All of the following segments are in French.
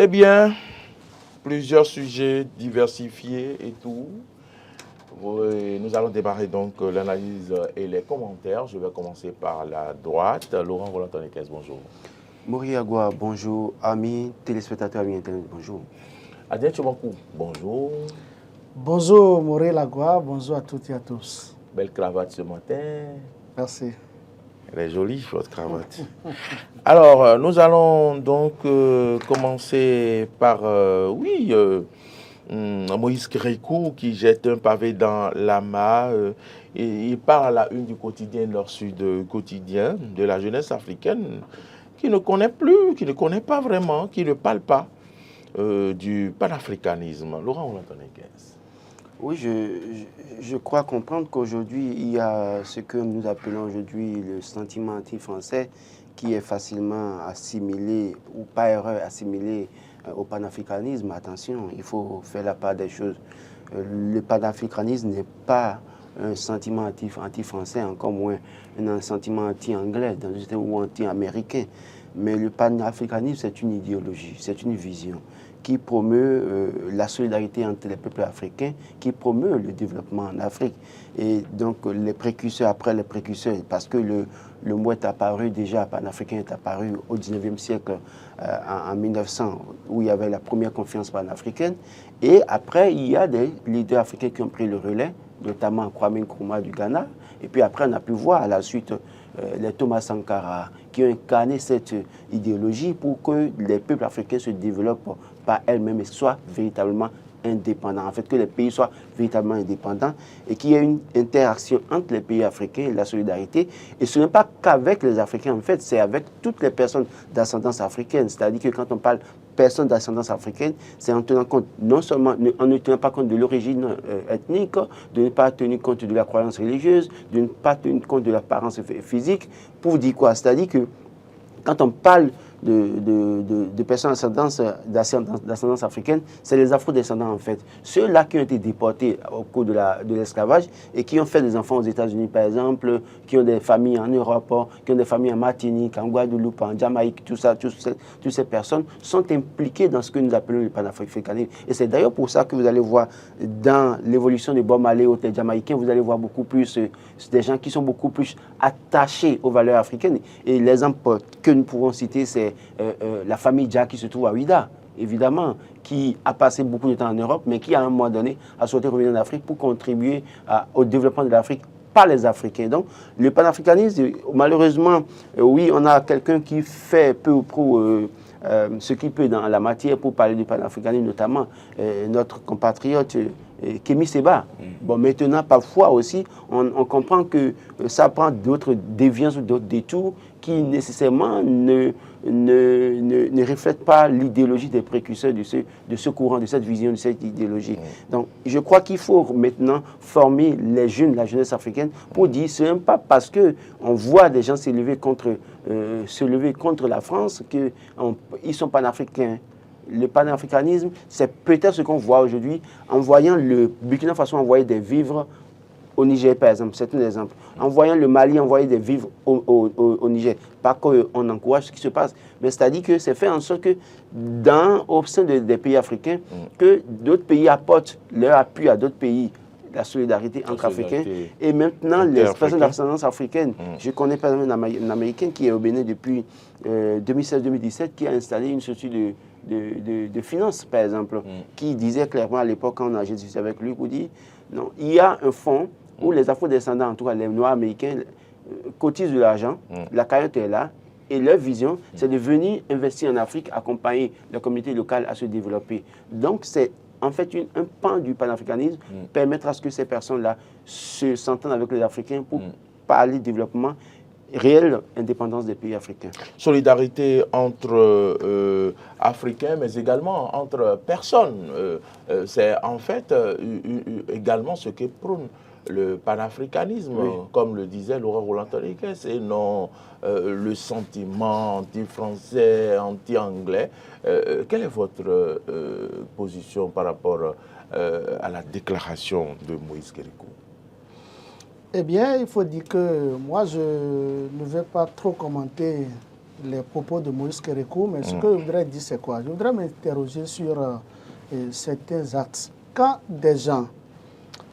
Eh bien, plusieurs sujets diversifiés et tout. Nous allons démarrer donc l'analyse et les commentaires. Je vais commencer par la droite. Laurent Roland-Tonekes, bonjour. Mori Agua, bonjour. Amis téléspectateurs, amis internet, bonjour. Adrien Chobankou, bonjour. Bonjour Mori Agua, bonjour à toutes et à tous. Belle cravate ce matin. Merci. Elle est jolie, votre cravate. Alors, nous allons donc commencer par, Moïse Kérékou qui jette un pavé dans la mare. Et il parle à la une du quotidien Nord-Sud quotidien de la jeunesse africaine qui ne connaît plus, qui ne connaît pas vraiment, qui ne parle pas du panafricanisme. Laurent Roland-Tonekes. Oui, je crois comprendre qu'aujourd'hui, il y a ce que nous appelons aujourd'hui le sentiment anti-français qui est facilement assimilé, ou par erreur assimilé au panafricanisme. Attention, il faut faire la part des choses. Le panafricanisme n'est pas un sentiment anti-français, encore moins un sentiment anti-anglais ou anti-américain. Mais le panafricanisme, c'est une idéologie, c'est une vision qui promeut la solidarité entre les peuples africains, qui promeut le développement en Afrique. Et donc, les précurseurs, après les précurseurs, parce que le mot est apparu déjà, panafricain est apparu au 19e siècle, en 1900, où il y avait la première conférence panafricaine. Et après, il y a des leaders africains qui ont pris le relais, notamment Kwame Nkrumah du Ghana. Et puis après, on a pu voir à la suite les Thomas Sankara qui ont incarné cette idéologie pour que les peuples africains se développent par elles-mêmes et soient véritablement indépendants. En fait, que les pays soient véritablement indépendants et qu'il y ait une interaction entre les pays africains et la solidarité. Et ce n'est pas qu'avec les Africains, en fait, c'est avec toutes les personnes d'ascendance africaine. C'est-à-dire que quand on parle personnes d'ascendance africaine, c'est en tenant compte, non seulement en ne tenant pas compte de l'origine ethnique, de ne pas tenir compte de la croyance religieuse, de ne pas tenir compte de l'apparence physique, pour dire quoi? C'est-à-dire que quand on parle de personnes d'ascendance africaine, c'est les afro-descendants en fait. Ceux-là qui ont été déportés au cours de l'esclavage et qui ont fait des enfants aux États-Unis par exemple, qui ont des familles en Europe, qui ont des familles en Martinique, en Guadeloupe, en Jamaïque, tout ça, toutes ces personnes sont impliquées dans ce que nous appelons le panafricanisme. Et c'est d'ailleurs pour ça que vous allez voir dans l'évolution de Bob Marley au Jamaïcain, vous allez voir beaucoup plus des gens qui sont beaucoup plus attachés aux valeurs africaines. Et l'exemple que nous pouvons citer, c'est la famille Dia qui se trouve à Ouida, évidemment, qui a passé beaucoup de temps en Europe, mais qui, à un moment donné, a souhaité revenir en Afrique pour contribuer au développement de l'Afrique par les Africains. Donc, le panafricanisme, malheureusement, oui, on a quelqu'un qui fait peu ou prou ce qu'il peut dans la matière pour parler du panafricanisme, notamment notre compatriote Kémy Séba. Bon, maintenant, parfois aussi, on comprend que ça prend d'autres déviances ou d'autres détours qui nécessairement ne reflètent pas l'idéologie des précurseurs de ce courant, de cette vision, de cette idéologie. Donc, je crois qu'il faut maintenant former les jeunes, la jeunesse africaine, pour dire ce n'est pas parce qu'on voit des gens s'élever contre la France qu'ils sont panafricains. Le panafricanisme, c'est peut-être ce qu'on voit aujourd'hui en voyant le Burkina Faso envoyer des vivres au Niger, par exemple. C'est un exemple. En voyant le Mali envoyer des vivres au Niger. Pas qu'on encourage ce qui se passe, mais c'est-à-dire que c'est fait en sorte que au sein des pays africains, que d'autres pays apportent leur appui à d'autres pays. La solidarité entre Africains. Et maintenant, les personnes d'ascendance africaine, je connais par exemple un Américain qui est au Bénin depuis 2016-2017, qui a installé une société de finances, par exemple, qui disait clairement à l'époque, quand on a discuté avec lui, qu'il dit, non, il y a un fonds où les afro-descendants, en tout cas les Noirs américains, cotisent de l'argent, la cagnotte est là, et leur vision, c'est de venir investir en Afrique, accompagner la communauté locale à se développer. Donc, c'est en fait un pan du panafricanisme, permettre à ce que ces personnes-là s'entendent avec les Africains pour parler de développement réelle indépendance des pays africains. Solidarité entre Africains, mais également entre personnes. C'est en fait également ce que prône le panafricanisme, comme le disait Laurent Roland-Tonekes, et non le sentiment anti-français, anti-anglais. Quelle est votre position par rapport à la déclaration de Moïse Kérékou? Eh bien, il faut dire que moi, je ne vais pas trop commenter les propos de Maurice Kérékou, mais ce que je voudrais dire, c'est quoi? Je voudrais m'interroger sur certains actes. Quand des gens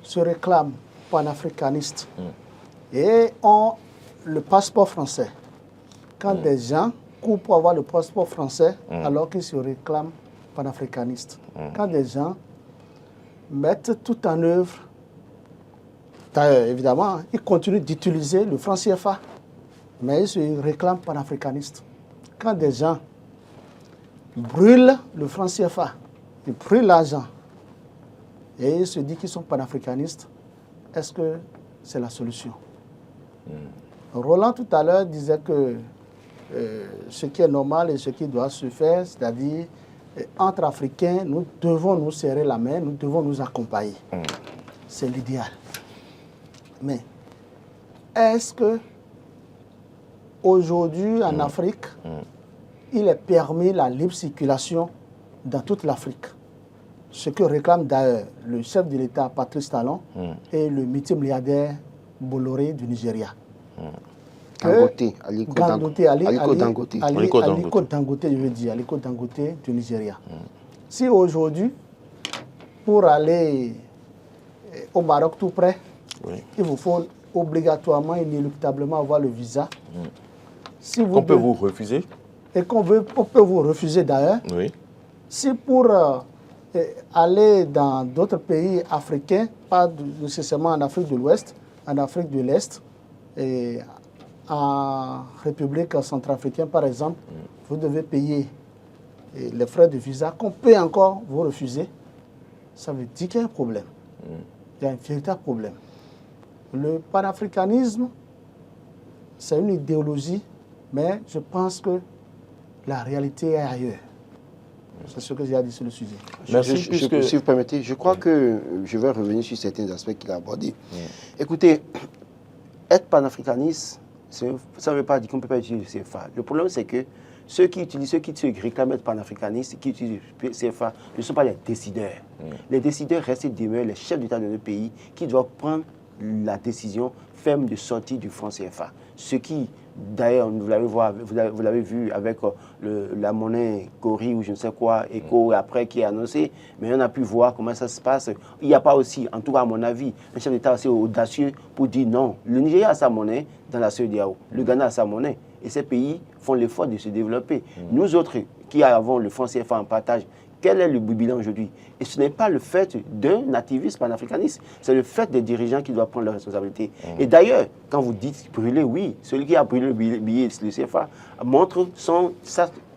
se réclament panafricanistes et ont le passeport français, quand des gens courent pour avoir le passeport français alors qu'ils se réclament panafricanistes, quand des gens mettent tout en œuvre, d'ailleurs, évidemment, ils continuent d'utiliser le franc CFA, mais ils se réclament panafricanistes. Quand des gens brûlent le franc CFA, ils brûlent l'argent, et ils se disent qu'ils sont panafricanistes, est-ce que c'est la solution? Roland, tout à l'heure, disait que ce qui est normal et ce qui doit se faire, c'est-à-dire, entre Africains, nous devons nous serrer la main, nous devons nous accompagner. C'est l'idéal. Mais est-ce que aujourd'hui en Afrique, il est permis la libre circulation dans toute l'Afrique? Ce que réclame d'ailleurs le chef de l'État, Patrice Talon, et le multimilliardaire Bolloré du Nigeria. Aliko Dangote, je veux dire, Aliko Dangote du Nigeria. Si aujourd'hui, pour aller au Maroc tout près, il vous faut obligatoirement, inéluctablement avoir le visa. Si vous on peut vous refuser? Et on peut vous refuser d'ailleurs. Oui. Si pour aller dans d'autres pays africains, pas nécessairement en Afrique de l'Ouest, en Afrique de l'Est, et en République centrafricaine par exemple, vous devez payer les frais de visa qu'on peut encore vous refuser, ça veut dire qu'il y a un problème. Il y a un véritable problème. Le panafricanisme, c'est une idéologie, mais je pense que la réalité est ailleurs. C'est ce que j'ai à dire sur le sujet. Merci. Si vous permettez, je crois que je vais revenir sur certains aspects qu'il a abordés. Écoutez, être panafricaniste, ça ne veut pas dire qu'on ne peut pas utiliser le CFA. Le problème, c'est que ceux qui se réclament être panafricanistes, qui utilisent le CFA, ne sont pas les décideurs. Les décideurs restent et demeurent les chefs d'État de notre pays qui doivent prendre la décision ferme de sortir du franc CFA. Ce qui, d'ailleurs, vous l'avez vu avec la monnaie Cori ou je ne sais quoi, ECO après qui est annoncé, mais on a pu voir comment ça se passe. Il n'y a pas aussi, en tout cas à mon avis, un chef d'État assez audacieux pour dire non. Le Nigeria a sa monnaie dans la CEDEAO, le Ghana a sa monnaie, et ces pays font l'effort de se développer. Nous autres qui avons le franc CFA en partage, quel est le bilan aujourd'hui? Et ce n'est pas le fait d'un activiste panafricaniste, c'est le fait des dirigeants qui doivent prendre leurs responsabilités. Et d'ailleurs, quand vous dites brûler, oui, celui qui a brûlé le billet, le CFA, montre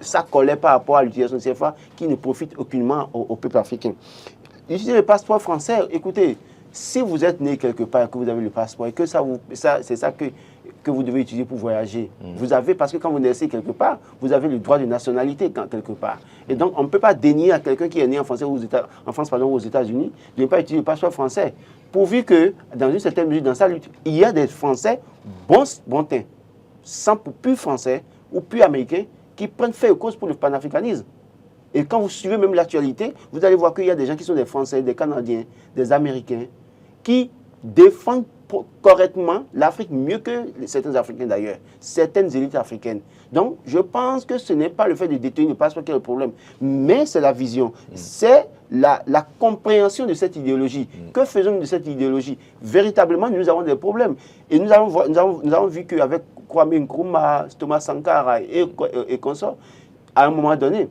sa colère par rapport à l'utilisation du CFA qui ne profite aucunement au peuple africain. Utiliser le passeport français, écoutez, si vous êtes né quelque part, que vous avez le passeport et que c'est ça que vous devez utiliser pour voyager. Vous avez, parce que quand vous naissez quelque part, vous avez le droit de nationalité quelque part. Et donc, on ne peut pas dénier à quelqu'un qui est né en France, aux États-Unis, de ne pas utiliser le passeport français. Pourvu que, dans une certaine mesure, dans sa lutte, il y a des Français bon teint, plus français ou plus américains, qui prennent fait cause pour le panafricanisme. Et quand vous suivez même l'actualité, vous allez voir qu'il y a des gens qui sont des Français, des Canadiens, des Américains, qui défendent correctement l'Afrique mieux que certains Africains d'ailleurs, certaines élites africaines. Donc, je pense que ce n'est pas le fait de détenir le passeport qui est le problème, mais c'est la vision, c'est la compréhension de cette idéologie. Que faisons-nous de cette idéologie? Véritablement, nous avons des problèmes. Et nous avons vu qu'avec Kwame Nkrumah, Thomas Sankara et consorts, à un moment donné,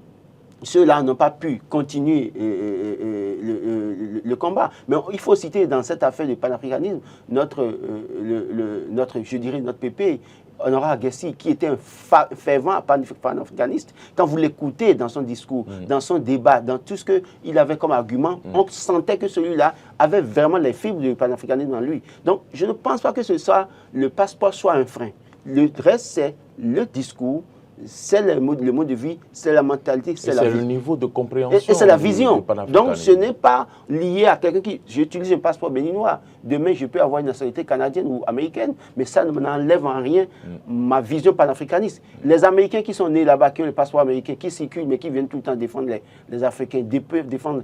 ceux-là n'ont pas pu continuer le combat. Mais il faut citer dans cette affaire de panafricanisme notre PP, Honoré Agassi, qui était un fervent panafricaniste. Quand vous l'écoutez dans son discours, dans son débat, dans tout ce qu'il avait comme argument, on sentait que celui-là avait vraiment les fibres du panafricanisme en lui. Donc, je ne pense pas que le passeport soit un frein. Le reste, c'est le discours, c'est le mode de vie, c'est la mentalité, c'est le niveau de compréhension. Et c'est la vision. Donc ce n'est pas lié à quelqu'un qui... J'utilise un passeport béninois, demain, je peux avoir une nationalité canadienne ou américaine, mais ça ne m'enlève en rien ma vision panafricaniste. Les Américains qui sont nés là-bas, qui ont le passeport américain, qui circulent, mais qui viennent tout le temps défendre les Africains, défendre,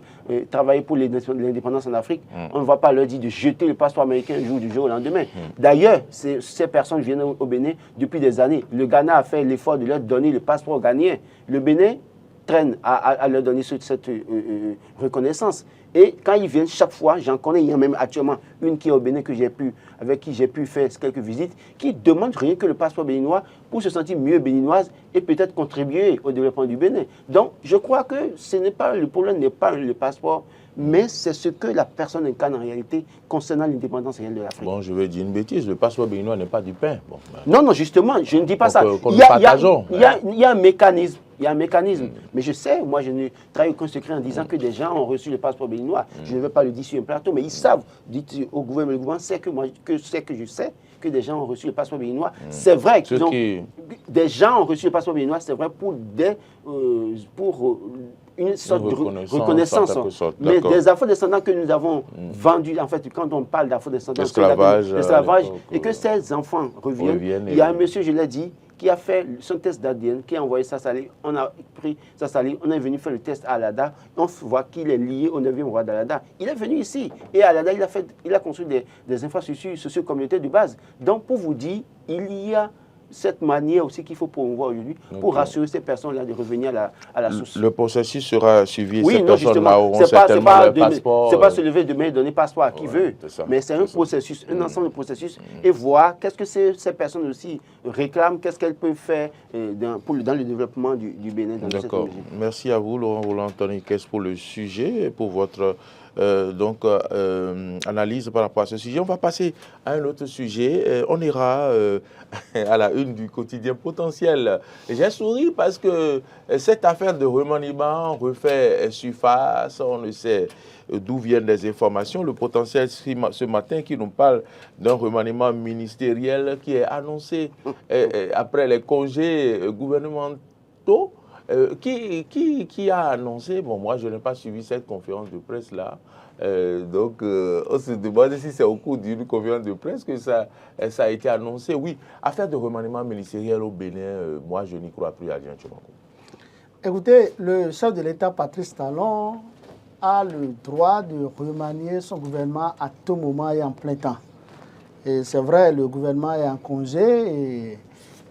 travailler pour l'indépendance en Afrique, on ne va pas leur dire de jeter le passeport américain du jour au lendemain. D'ailleurs, ces personnes viennent au Bénin depuis des années. Le Ghana a fait l'effort de leur donner le passeport ghanéen. Le Bénin traîne à leur donner cette reconnaissance. Et quand ils viennent, chaque fois, j'en connais, il y a même actuellement une qui est au Bénin avec qui j'ai pu faire quelques visites, qui demande rien que le passeport béninois pour se sentir mieux béninoise et peut-être contribuer au développement du Bénin. Donc, je crois que le problème n'est pas le passeport, mais c'est ce que la personne incarne en réalité concernant l'indépendance réelle de l'Afrique. Bon, je vais dire une bêtise, le passeport béninois n'est pas du pain. Bon, non, non, justement, je ne dis pas ça. Il y a un mécanisme. Il y a un mécanisme. Mais je sais, moi, je ne trahis aucun secret en disant que des gens ont reçu le passeport béninois. Je ne vais pas le dire sur un plateau, mais ils savent. Dites au gouvernement, le gouvernement sait que je sais que des gens ont reçu le passeport béninois. C'est vrai que des gens ont reçu le passeport béninois, c'est vrai pour une sorte de reconnaissance. Mais des afro-descendants que nous avons vendus, en fait, quand on parle d'afro-descendants, l'esclavage, et que ces enfants reviennent. Il y a un monsieur, je l'ai dit, qui a fait son test d'ADN, qui a envoyé sa salive, on a pris sa salive, on est venu faire le test à Alada, on voit qu'il est lié au 9e roi d'Alada. Il est venu ici, et à Alada, il a construit des infrastructures socio-communautaires de base. Donc, pour vous dire, il y a cette manière aussi qu'il faut promouvoir aujourd'hui pour rassurer ces personnes-là de revenir à la source. Le processus sera suivi, oui, ces personnes-là auront certainement leur passeport. Ce n'est pas se lever demain et donner passeport à qui veut, mais c'est un processus, un ensemble de processus, et voir qu'est-ce que ces personnes aussi réclament, qu'est-ce qu'elles peuvent faire dans le développement du Bénin. D'accord. Merci à vous, Laurent Roland-Anthony Kess, pour le sujet et pour votre analyse par rapport à ce sujet. On va passer à un autre sujet. On ira à la une du quotidien potentiel. J'ai souri parce que cette affaire de remaniement refait surface. On ne sait d'où viennent les informations. Le potentiel ce matin qui nous parle d'un remaniement ministériel qui est annoncé après les congés gouvernementaux. Qui a annoncé, bon, moi je n'ai pas suivi cette conférence de presse-là, donc on se demande si c'est au cours d'une conférence de presse que ça a été annoncé. Oui, affaire de remaniement ministériel au Bénin, moi je n'y crois plus, Adrien Tchoumakou. Écoutez, le chef de l'État, Patrice Talon, a le droit de remanier son gouvernement à tout moment et en plein temps. Et c'est vrai, le gouvernement est en congé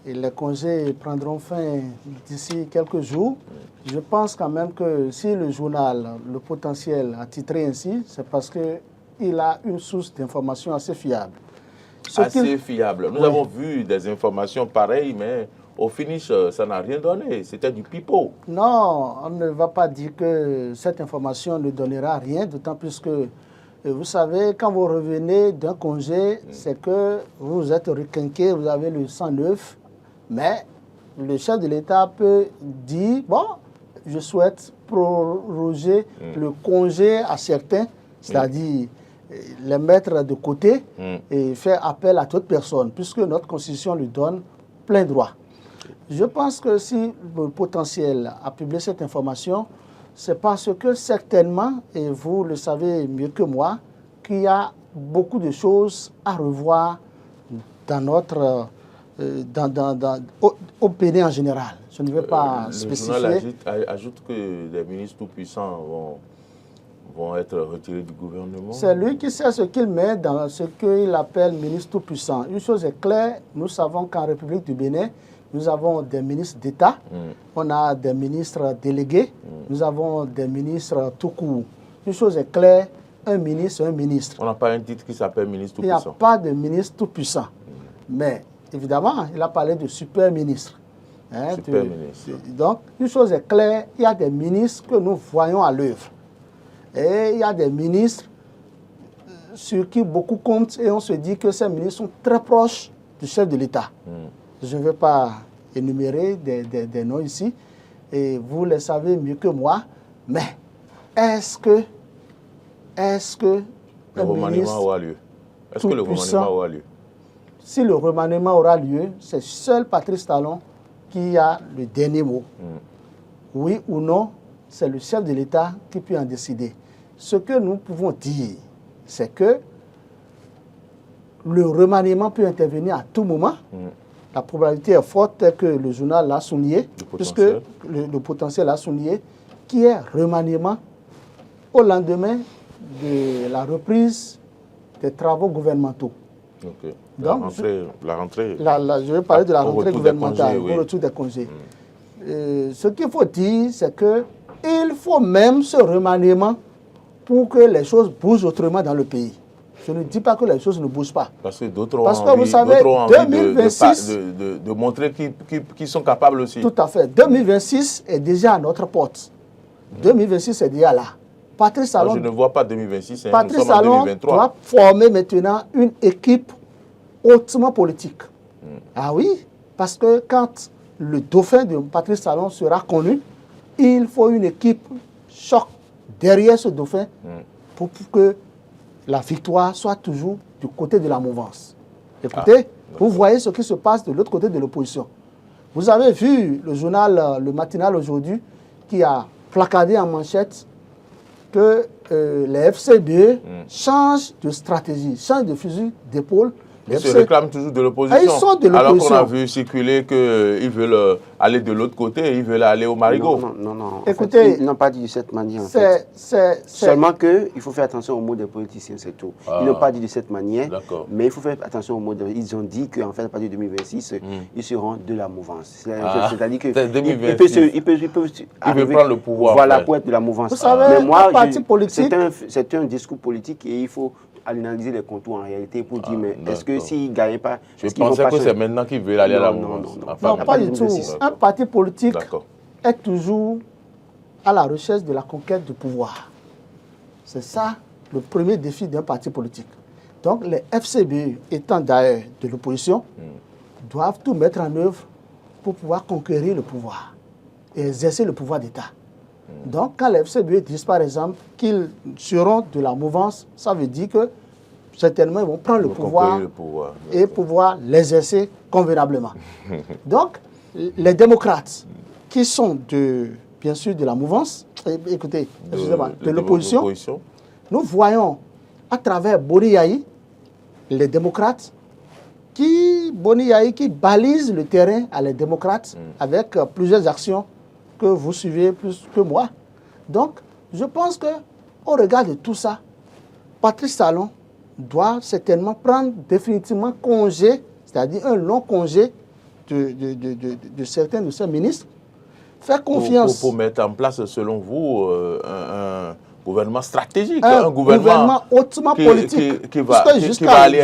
et les congés prendront fin d'ici quelques jours. Je pense quand même que si le journal, le potentiel, a titré ainsi, c'est parce qu'il a une source d'information assez fiable. Assez fiable. Nous avons vu des informations pareilles, mais au finish, ça n'a rien donné. C'était du pipeau. Non, on ne va pas dire que cette information ne donnera rien, d'autant plus que, vous savez, quand vous revenez d'un congé, c'est que vous êtes requinqué, vous avez le sang neuf. Mais le chef de l'État peut dire, bon, je souhaite proroger le congé à certains, c'est-à-dire les mettre de côté et faire appel à toute personne, puisque notre Constitution lui donne plein droit. Je pense que si le potentiel a publié cette information, c'est parce que certainement, et vous le savez mieux que moi, qu'il y a beaucoup de choses à revoir dans notre... au Bénin en général. Je ne vais pas spécifier. Le journal ajoute que les ministres tout-puissants vont être retirés du gouvernement. C'est lui qui sait ce qu'il met dans ce qu'il appelle ministre tout-puissant. Une chose est claire, nous savons qu'en République du Bénin, nous avons des ministres d'État, on a des ministres délégués, nous avons des ministres tout court. Une chose est claire, un ministre, un ministre. On n'a pas un titre qui s'appelle ministre tout-puissant. Il n'y a pas de ministre tout-puissant. Mais évidemment, il a parlé de super ministre. Super ministre. Donc, une chose est claire, il y a des ministres que nous voyons à l'œuvre. Et il y a des ministres sur qui beaucoup comptent et on se dit que ces ministres sont très proches du chef de l'État. Je ne vais pas énumérer des noms ici, et vous le savez mieux que moi, mais est-ce que le remaniement aura lieu? Est-ce que le remaniement aura lieu? Si le remaniement aura lieu, c'est seul Patrice Talon qui a le dernier mot. Oui ou non, c'est le chef de l'État qui peut en décider. Ce que nous pouvons dire, c'est que le remaniement peut intervenir à tout moment. La probabilité est forte que le journal l'a souligné, puisque le potentiel l'a souligné, qui est remaniement au lendemain de la reprise des travaux gouvernementaux. Okay. Donc, la rentrée. Je vais parler de la rentrée gouvernementale, au retour des congés. Ce qu'il faut dire, c'est qu'il faut même ce remaniement pour que les choses bougent autrement dans le pays. Je ne dis pas que les choses ne bougent pas. Parce que d'autres ont envie 2026, de montrer qu'ils sont capables aussi. Tout à fait. 2026 est déjà à notre porte. 2026 est déjà là. Patrice Talon, je ne vois pas 2026, Patrice Talon doit former maintenant une équipe hautement politique. Ah oui, parce que quand le dauphin de Patrice Talon sera connu, il faut une équipe choc derrière ce dauphin pour que la victoire soit toujours du côté de la mouvance. Écoutez, vous voyez ce qui se passe de l'autre côté de l'opposition. Vous avez vu le journal, le matinal aujourd'hui, qui a placardé en manchette que les FCBE changent de stratégie, changent de fusil d'épaule. Ils se réclament toujours de l'opposition. Ils sont de l'opposition. Alors qu'on a vu circuler qu'ils veulent aller de l'autre côté, ils veulent aller au Marigot. Non. Écoutez, en fait, ils n'ont pas dit de cette manière. En fait. Seulement qu'il faut faire attention aux mots des politiciens, c'est tout. Ils n'ont pas dit de cette manière, mais il faut faire attention aux mots. Ils ont dit qu'en fait, à partir de 2026, ils seront de la mouvance. C'est-à-dire qu'ils peuvent prendre le pouvoir. Voilà, pour être de la mouvance. Vous savez, mais moi, politique, c'est un discours politique et il faut analyser les contours en réalité pour dire, mais est-ce que s'ils ne gagnent pas... Je pensais que c'est maintenant qu'ils veulent aller à la mouvance. Non, pas du tout. Un parti politique est toujours à la recherche de la conquête du pouvoir. C'est ça le premier défi d'un parti politique. Donc les FCBE, étant d'ailleurs de l'opposition, doivent tout mettre en œuvre pour pouvoir conquérir le pouvoir et exercer le pouvoir d'État. Donc, quand les FCBE disent, par exemple, qu'ils seront de la mouvance, ça veut dire que certainement, ils vont prendre le pouvoir et pouvoir l'exercer convenablement. Donc, les démocrates qui sont, bien sûr, de la mouvance, écoutez, de l'opposition, nous voyons à travers Boni Yayi, les démocrates, Boni Yayi qui balise le terrain à les démocrates avec plusieurs actions que vous suivez plus que moi. Donc, je pense qu'au regard de tout ça, Patrice Talon doit certainement prendre définitivement congé, c'est-à-dire un long congé de certains de ses ministres, faire confiance. Pour mettre en place, selon vous, un gouvernement stratégique, un gouvernement hautement politique. Qui va aller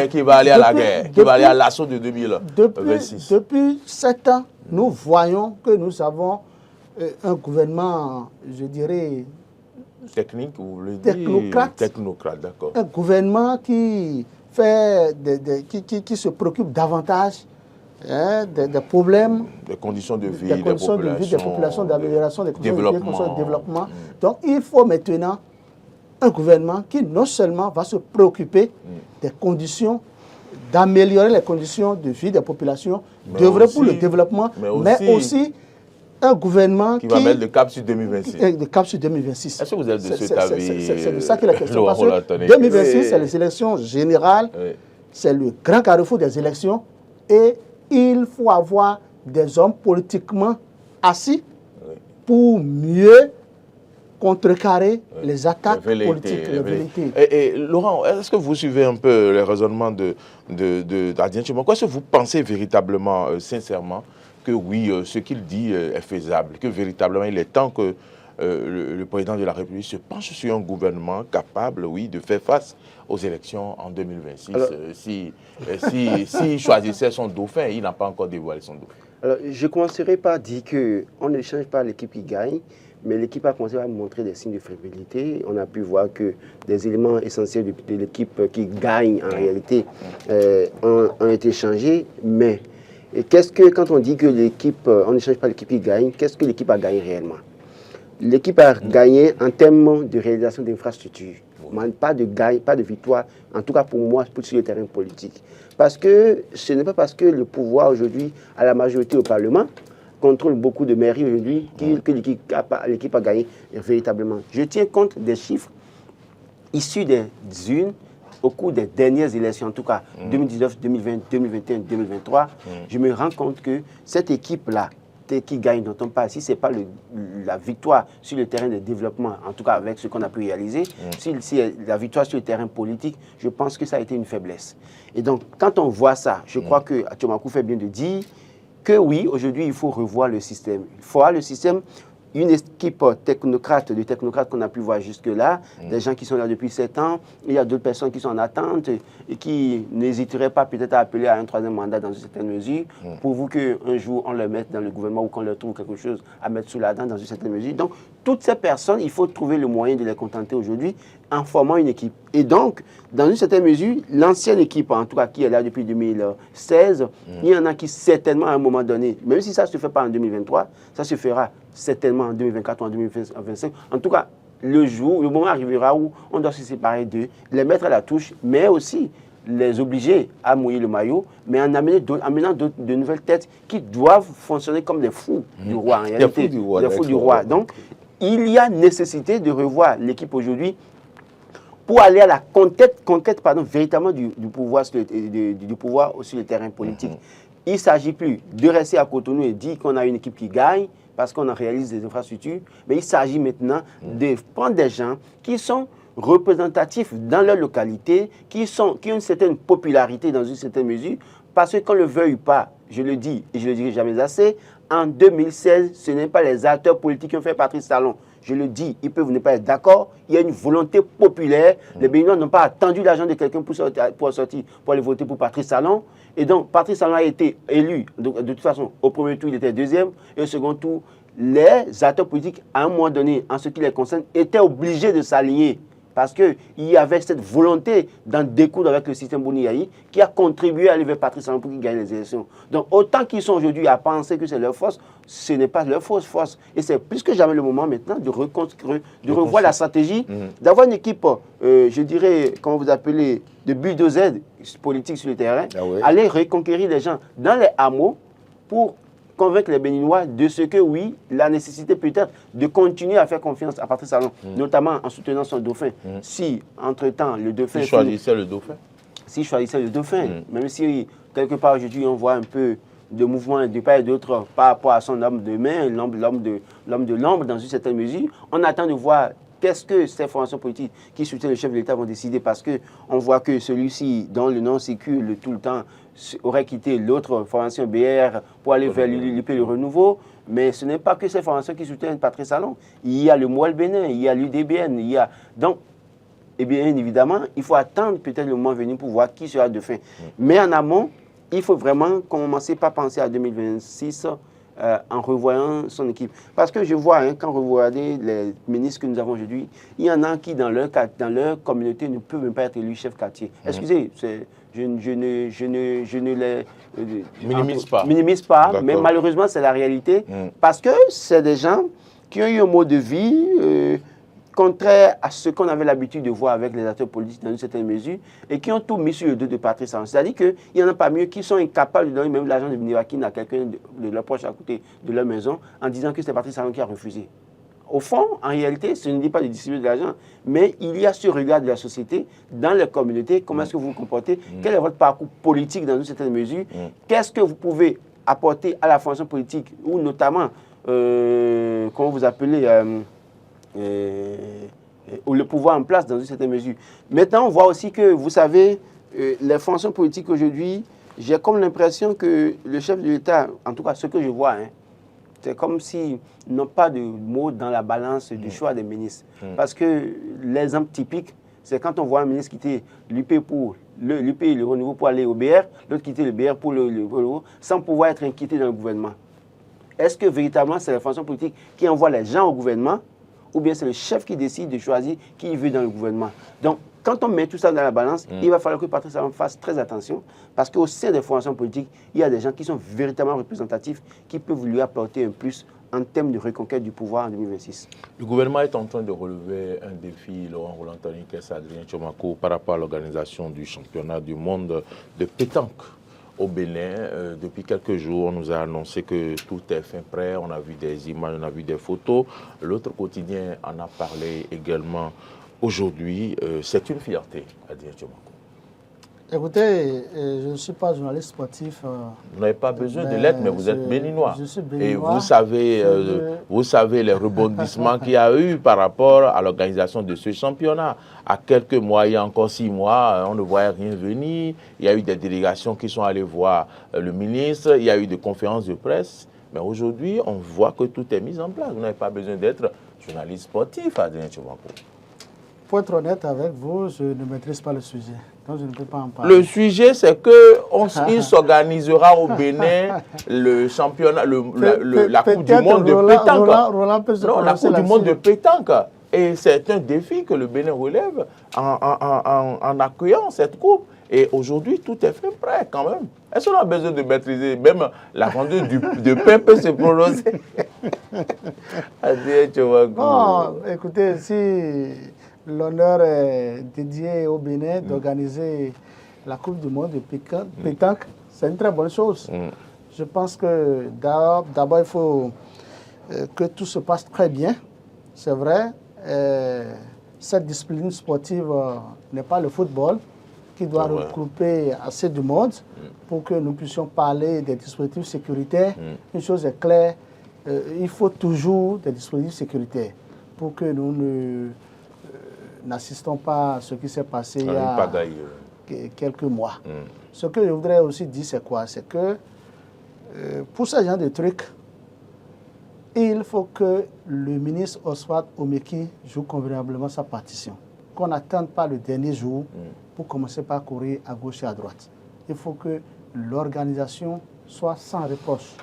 à la guerre, qui va aller à l'assaut de 2026. Depuis 7 ans, nous voyons que nous avons un gouvernement, je dirais... Technique ou le technocrate. Technocrate, d'accord. Un gouvernement qui se préoccupe davantage des problèmes... Des conditions de vie, des populations, d'amélioration des conditions de vie, de développement. Donc, il faut maintenant un gouvernement qui non seulement va se préoccuper des conditions, d'améliorer les conditions de vie des populations, d'œuvrer pour le développement, mais aussi un gouvernement qui va mettre le cap sur 2026. Le cap sur 2026. Est-ce que vous êtes de cet avis? C'est de ça qu'il est la question. Parce que 2026, c'est les élections générales, c'est le grand carrefour des élections, et il faut avoir des hommes politiquement assis pour mieux contrecarrer les attaques politiques, les velléités. Et Laurent, est-ce que vous suivez un peu les raisonnements d'Adrien Tchimou? Est-ce que vous pensez véritablement, sincèrement, que oui, ce qu'il dit est faisable, que véritablement il est temps que le président de la République se penche sur un gouvernement capable, oui, de faire face aux élections en 2026. Alors, s'il choisissait son dauphin, il n'a pas encore dévoilé son dauphin. Alors, je commencerai par dire qu'on ne change pas l'équipe qui gagne, mais l'équipe a commencé à montrer des signes de fébrilité. On a pu voir que des éléments essentiels de l'équipe qui gagne en réalité ont été changés, mais quand on dit que l'équipe, on ne change pas l'équipe qui gagne, qu'est-ce que l'équipe a gagné réellement? L'équipe a gagné en termes de réalisation d'infrastructures, pas de victoire, en tout cas pour moi, sur le terrain politique. Parce que ce n'est pas parce que le pouvoir aujourd'hui, à la majorité au Parlement, contrôle beaucoup de mairies aujourd'hui que l'équipe a gagné véritablement. Je tiens compte des chiffres issus des urnes au cours des dernières élections, en tout cas 2019, 2020, 2021, 2023, je me rends compte que cette équipe-là, qui gagne, dont on parle, si ce n'est pas la victoire sur le terrain de développement, en tout cas avec ce qu'on a pu réaliser, si la victoire sur le terrain politique, je pense que ça a été une faiblesse. Et donc, quand on voit ça, je crois que Tchomakou fait bien de dire que oui, aujourd'hui, il faut revoir le système. Il faut avoir le système. Une équipe de technocrates qu'on a pu voir jusque-là, des gens qui sont là depuis 7 ans, il y a d'autres personnes qui sont en attente et qui n'hésiteraient pas peut-être à appeler à un 3e mandat dans une certaine mesure, pour vous qu'un jour on le mette dans le gouvernement ou qu'on leur trouve quelque chose à mettre sous la dent dans une certaine mesure. Donc, toutes ces personnes, il faut trouver le moyen de les contenter aujourd'hui en formant une équipe. Et donc, dans une certaine mesure, l'ancienne équipe, en tout cas qui est là depuis 2016, il y en a qui certainement à un moment donné, même si ça ne se fait pas en 2023, ça se fera certainement en 2024 ou en 2025. En tout cas, le moment arrivera où on doit se séparer d'eux, les mettre à la touche, mais aussi les obliger à mouiller le maillot, mais en amenant de nouvelles têtes qui doivent fonctionner comme des fous du roi, en réalité. Des fous du roi. Donc, il y a nécessité de revoir l'équipe aujourd'hui pour aller à la conquête véritablement du pouvoir sur le terrain politique. Il ne s'agit plus de rester à Cotonou et dire qu'on a une équipe qui gagne parce qu'on en réalise des infrastructures, mais il s'agit maintenant de prendre des gens qui sont représentatifs dans leur localité, qui ont une certaine popularité dans une certaine mesure, parce que qu'on ne le veuille pas, je le dis et je ne le dirai jamais assez, en 2016, ce n'est pas les acteurs politiques qui ont fait Patrice Talon. Je le dis, ils peuvent ne pas être d'accord. Il y a une volonté populaire. Les Béninois n'ont pas attendu l'argent de quelqu'un pour sortir, pour aller voter pour Patrice Talon. Et donc, Patrice Talon a été élu. Donc, de toute façon, au premier tour, il était deuxième. Et au second tour, les acteurs politiques, à un moment donné, en ce qui les concerne, étaient obligés de s'aligner. Parce qu'il y avait cette volonté d'en découdre avec le système Bouni-Yahi qui a contribué à élever Patrice Talon pour qu'il gagne les élections. Donc, autant qu'ils sont aujourd'hui à penser que c'est leur force, ce n'est pas leur force. Et c'est plus que jamais le moment maintenant de revoir la stratégie, d'avoir une équipe, je dirais, comment vous appelez, de bulldozer politique sur le terrain, aller reconquérir les gens dans les hameaux pour convaincre les Béninois de ce que, oui, la nécessité peut-être de continuer à faire confiance à Patrice Talon, notamment en soutenant son dauphin. Si, entre-temps, le dauphin... S'il choisissait le dauphin. S'il choisissait le dauphin, même si, quelque part, aujourd'hui, on voit un peu de mouvement de part et d'autre par rapport à son homme de main, l'homme de l'ombre, dans une certaine mesure, on attend de voir qu'est-ce que ces formations politiques qui soutiennent le chef de l'État vont décider, parce qu'on voit que celui-ci, dont le nom circule tout le temps, aurait quitté l'autre formation BR pour aller vers l'UP le renouveau. Mais ce n'est pas que ces formations qui soutiennent Patrice Talon. Il y a le Moual Bénin, il y a l'UDBN, il y a... Donc, eh bien évidemment, il faut attendre peut-être le moment venu pour voir qui sera de fin. Mais en amont, il faut vraiment commencer par penser à 2026 en revoyant son équipe. Parce que je vois, quand vous regardez les ministres que nous avons aujourd'hui, il y en a qui, dans leur communauté, ne peuvent même pas être élus chef quartier. Excusez, je ne les minimise pas, mais malheureusement, c'est la réalité. Parce que c'est des gens qui ont eu un mode de vie contraire à ce qu'on avait l'habitude de voir avec les acteurs politiques dans une certaine mesure, et qui ont tout mis sur le dos de Patrice Talon. C'est-à-dire qu'il y en a parmi eux qui sont incapables de donner même l'argent de Biniwakine à quelqu'un de leur proche à côté de leur maison, en disant que c'est Patrice Talon qui a refusé. Au fond, en réalité, ce ne dit pas de distribuer de l'argent, mais il y a ce regard de la société dans les communautés. Comment est-ce que vous vous comportez? Quel est votre parcours politique dans une certaine mesure? Qu'est-ce que vous pouvez apporter à la fonction politique, ou notamment, comment vous appelez, ou le pouvoir en place dans une certaine mesure. Maintenant, on voit aussi que, vous savez, les fonctions politiques aujourd'hui, j'ai comme l'impression que le chef de l'État, en tout cas ce que je vois, c'est comme s'ils n'ont pas de mots dans la balance du choix des ministres. Parce que l'exemple typique, c'est quand on voit un ministre quitter l'UP pour l'UP et le renouveau pour aller au BR, l'autre quitter le BR pour le renouveau, sans pouvoir être inquiété dans le gouvernement. Est-ce que véritablement c'est la fonction politique qui envoie les gens au gouvernement, ou bien c'est le chef qui décide de choisir qui il veut dans le gouvernement? Donc, quand on met tout ça dans la balance, il va falloir que Patrice Talon fasse très attention, parce qu'au sein des formations politiques, il y a des gens qui sont véritablement représentatifs, qui peuvent lui apporter un plus en termes de reconquête du pouvoir en 2026. Le gouvernement est en train de relever un défi, Laurent Roland-Tony, Adrien Tchomakou, par rapport à l'organisation du championnat du monde de pétanque au Bénin. Depuis quelques jours, on nous a annoncé que tout est fin prêt. On a vu des images, on a vu des photos. L'autre quotidien en a parlé également aujourd'hui, c'est une fierté, Adrien Tchouamakou. Écoutez, je ne suis pas journaliste sportif. Vous n'avez pas besoin de l'être, mais vous êtes béninois. Je suis béninois. Et vous savez les rebondissements qu'il y a eu par rapport à l'organisation de ce championnat. À quelques mois, il y a encore 6 mois, on ne voyait rien venir. Il y a eu des délégations qui sont allées voir le ministre. Il y a eu des conférences de presse. Mais aujourd'hui, on voit que tout est mis en place. Vous n'avez pas besoin d'être journaliste sportif, Adrien Tchouamakou. Pour être honnête avec vous, je ne maîtrise pas le sujet. Donc je ne peux pas en parler. Le sujet, c'est qu'il s'organisera au Bénin le championnat, la Coupe du Monde de pétanque. Non, la Coupe du Monde de pétanque. Et c'est un défi que le Bénin relève en accueillant cette coupe. Et aujourd'hui, tout est fait prêt quand même. Est-ce qu'on a besoin de maîtriser? Même la vendeuse de pain peut se prononcer. Bon, écoutez, si l'honneur est dédié au Bénin d'organiser la Coupe du Monde de pétanque, c'est une très bonne chose. Je pense que d'abord, il faut que tout se passe très bien. C'est vrai, cette discipline sportive n'est pas le football qui doit regrouper assez de monde pour que nous puissions parler des dispositifs sécuritaires. Une chose est claire, il faut toujours des dispositifs sécuritaires pour que nous n'assistons pas à ce qui s'est passé il y a quelques mois. Ce que je voudrais aussi dire, c'est quoi? C'est que pour ce genre de trucs, il faut que le ministre Oswald Omeki joue convenablement sa partition. Qu'on n'attende pas le dernier jour pour commencer par courir à gauche et à droite. Il faut que l'organisation soit sans reproche.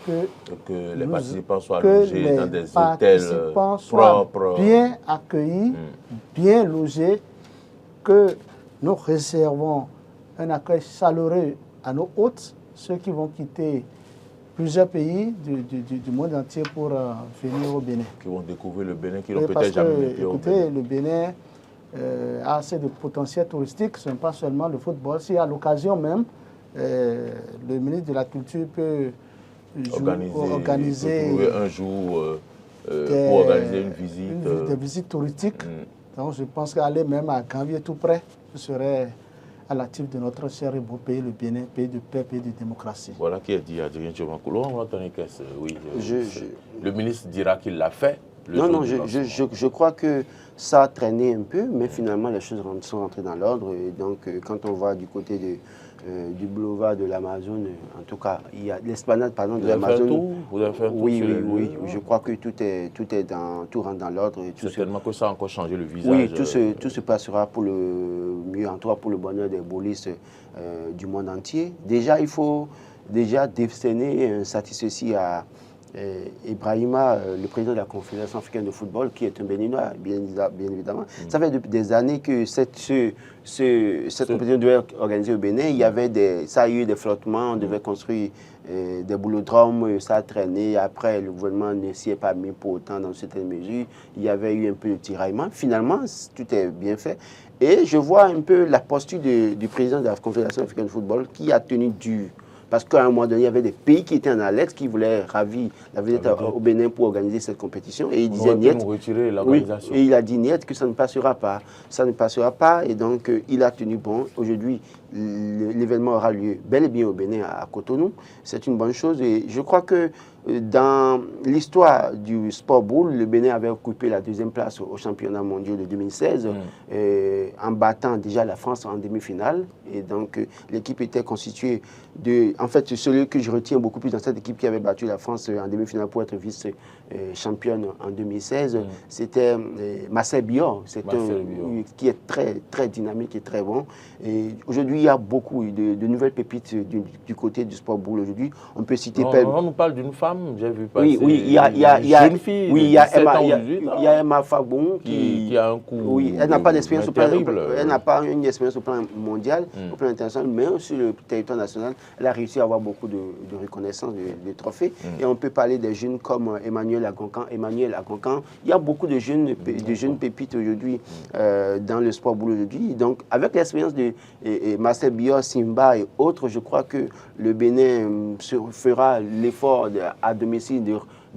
Que les participants soient logés dans des hôtels propres, bien accueillis, bien logés, que nous réservons un accueil chaleureux à nos hôtes, ceux qui vont quitter plusieurs pays du monde entier pour venir au Bénin. Qui vont découvrir le Bénin, qui n'ont peut-être jamais été au Bénin. Le Bénin a assez de potentiel touristique, ce n'est pas seulement le football. Si à l'occasion même, le ministre de la Culture peut organiser un jour pour organiser une visite. Des visites touristiques. Donc je pense qu'aller même à Gambier tout près, ce serait à l'actif de notre cher et beau pays, le Bénin, pays de paix, pays de démocratie. Voilà qui est dit, Adrien Tchouamakou. Oui, le ministre dira qu'il l'a fait. Je crois que ça a traîné un peu, mais finalement les choses sont rentrées dans l'ordre. Et donc quand on va du côté du boulevard de l'Amazone, en tout cas, il y a l'esplanade de l'Amazone. Vous avez fait un tour? Oui, je crois que tout rentre dans l'ordre. Certainement que ça a encore changé le visage. Oui, tout se passera pour le mieux, en tout cas pour le bonheur des bolistes du monde entier. Déjà, il faut décerner un satisfecit à Ibrahima, le président de la Confédération africaine de football, qui est un Béninois, bien évidemment. Ça fait des années que cette compétition devait être organisée au Bénin. Ça a eu des flottements, on devait construire des boulodromes, ça a traîné. Après, le gouvernement ne s'y est pas mis pour autant dans certaines mesures. Il y avait eu un peu de tiraillement. Finalement, tout est bien fait. Et je vois un peu la posture du président de la Confédération africaine de football qui a tenu dur. Parce qu'à un moment donné, il y avait des pays qui étaient en alerte, qui voulaient ravir la visite au Bénin pour organiser cette compétition. Et il disait niet. Et il a dit niet, que ça ne passera pas. Ça ne passera pas. Et donc, il a tenu bon. Aujourd'hui, l'événement aura lieu bel et bien au Bénin, à Cotonou. C'est une bonne chose. Et je crois que dans l'histoire du sport boule, le Bénin avait occupé la 2e place au championnat mondial de 2016, en battant déjà la France en demi-finale. Et donc, l'équipe était constituée de... En fait, celui que je retiens beaucoup plus dans cette équipe qui avait battu la France en demi-finale pour être vice-championne en 2016, c'était Marcel Bior, qui est très, très dynamique et très bon. Et aujourd'hui, il y a beaucoup de nouvelles pépites du côté du sport boule aujourd'hui. On peut citer... On nous parle d'une femme. J'ai vu passer il y a jeune fille de 17 ans, il y a Emma Fabon qui a un coup. Oui, elle n'a pas d'expérience au plan, elle n'a pas une expérience au plan mondial, au plan international, mais sur le territoire national, elle a réussi à avoir beaucoup de reconnaissance, de trophées. Et on peut parler des jeunes comme Emmanuel Agoncan. Il y a beaucoup de jeunes pépites aujourd'hui dans le sport boule aujourd'hui. Donc, avec l'expérience de Marcel Bior, Simba et autres, je crois que le Bénin fera l'effort à domicile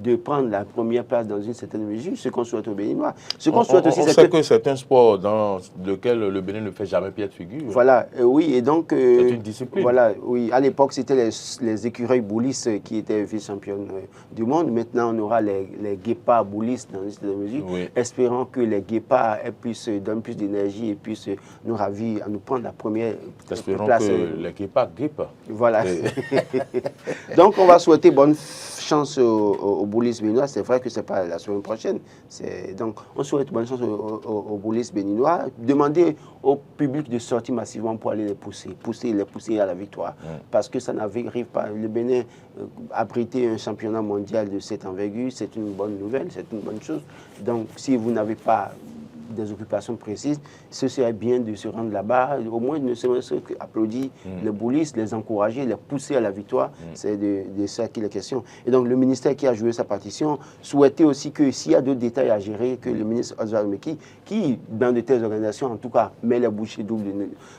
de prendre la première place dans une certaine mesure, ce qu'on souhaite aux Béninois. Ce qu'on On souhaite aussi, sait que c'est un sport dans lequel le Bénin ne fait jamais pied de figure. Voilà, oui, et donc... c'est une discipline. Voilà, oui. À l'époque, c'était les écureuils boulistes qui étaient vice-championnes du monde. Maintenant, on aura les guépards boulistes dans une certaine mesure. Oui. Espérons que les guépards donnent plus d'énergie et puissent nous ravir à nous prendre la première place. Espérons que les guépards grippent. Voilà. Donc, on va souhaiter bonne chance aux boulistes béninois. C'est vrai que ce n'est pas la semaine prochaine. Donc, on souhaite bonne chance aux boulistes béninois. Demandez au public de sortir massivement pour aller les pousser à la victoire. Parce que ça n'arrive pas. Le Bénin abriter un championnat mondial de cette envergure, c'est une bonne nouvelle, c'est une bonne chose. Donc, si vous n'avez pas des occupations précises, ce serait bien de se rendre là-bas, au moins ne serait-ce qu'applaudir les boulistes, les encourager, les pousser à la victoire. C'est de ça qu'il est question. Et donc le ministère qui a joué sa partition souhaitait aussi que s'il y a d'autres détails à gérer, que le ministre Oswald Meki, qui dans de telles organisations, en tout cas, met les bouchées doubles.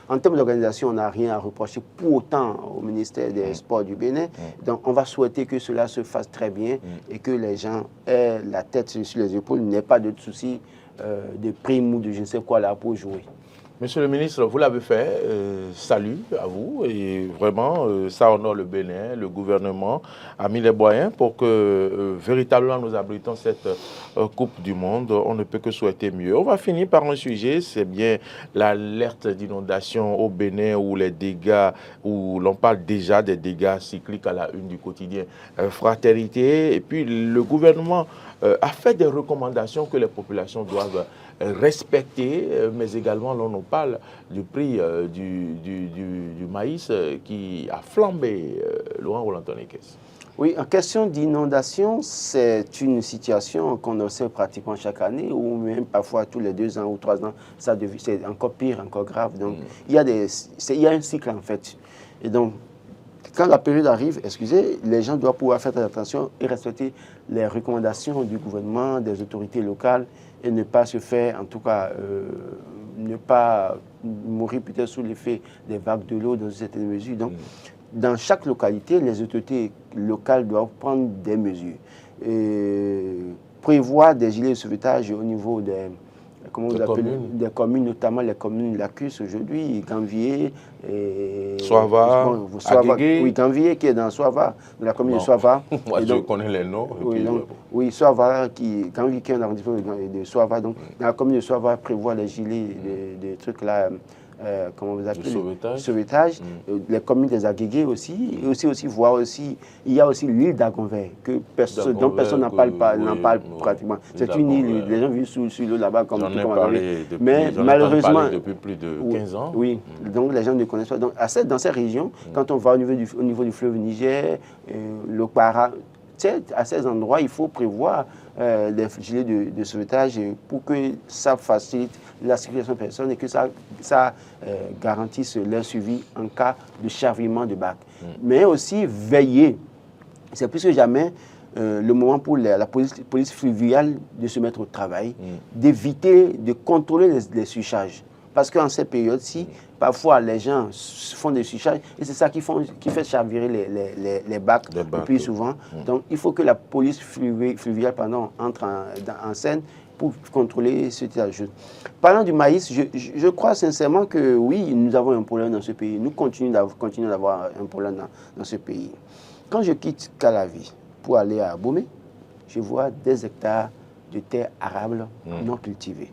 En termes d'organisation, on n'a rien à reprocher pour autant au ministère des Sports du Bénin. Donc on va souhaiter que cela se fasse très bien et que les gens aient la tête sur les épaules, n'aient pas de soucis de primes ou de je ne sais quoi là pour jouer. Monsieur le ministre, vous l'avez fait, salut à vous et vraiment ça honore le Bénin, le gouvernement a mis les moyens pour que véritablement nous abritons cette Coupe du Monde, on ne peut que souhaiter mieux. On va finir par un sujet, c'est bien l'alerte d'inondation au Bénin où les dégâts, où l'on parle déjà des dégâts cycliques à la une du quotidien Fraternité et puis le gouvernement a fait des recommandations que les populations doivent respecter, mais également l'on nous parle du prix du maïs qui a flambé. Laurent Roland-Tonekes. Oui, en question d'inondation, c'est une situation qu'on observe pratiquement chaque année, ou même parfois tous les 2 ans ou 3 ans, c'est encore pire, encore grave. Donc, il y a un cycle en fait. Et donc, quand la période arrive, les gens doivent pouvoir faire attention et respecter les recommandations du gouvernement, des autorités locales et ne pas se faire, en tout cas, ne pas mourir peut-être sous l'effet des vagues de l'eau dans une certaine mesure. Donc, dans chaque localité, les autorités locales doivent prendre des mesures. Et prévoir des gilets de sauvetage au niveau des... des communes, notamment les communes lacusses aujourd'hui, Ganvier, Soava, oui, Ganvier qui est dans Soava, dans la commune de Soava. Moi, je connais les noms. Oui, Soava, Ganvier qui est dans l'arrondissement de Soava, donc dans la commune de Soava, prévoit les gilets, des trucs là, comment vous appelez, sauvetage. Les communes des Aguégués aussi, et aussi voir aussi, il y a aussi l'île d'Agonvert, dont personne n'en parle pratiquement. C'est une île, les gens vivent sous l'eau là-bas comme mais malheureusement, depuis plus de 15 ans. Oui, donc les gens ne connaissent pas. Donc dans ces régions, quand on va au niveau du fleuve Niger, le Para, à ces endroits, il faut prévoir des gilets de sauvetage pour que ça facilite la circulation des personnes et que ça garantisse leur suivi en cas de chavirement de bac. Mais aussi veiller, c'est plus que jamais le moment pour la police fluviale de se mettre au travail, d'éviter de contrôler les surcharges. Parce qu'en cette période-ci, parfois les gens font des surcharges et c'est ça qui fait chavirer les bacs le plus souvent. Donc il faut que la police fluviale entre en scène pour contrôler ce type de choses. Parlant du maïs, je crois sincèrement que oui, nous avons un problème dans ce pays. Nous continuons d'avoir un problème dans ce pays. Quand je quitte Calavi pour aller à Abomey, je vois des hectares de terres arables non cultivées.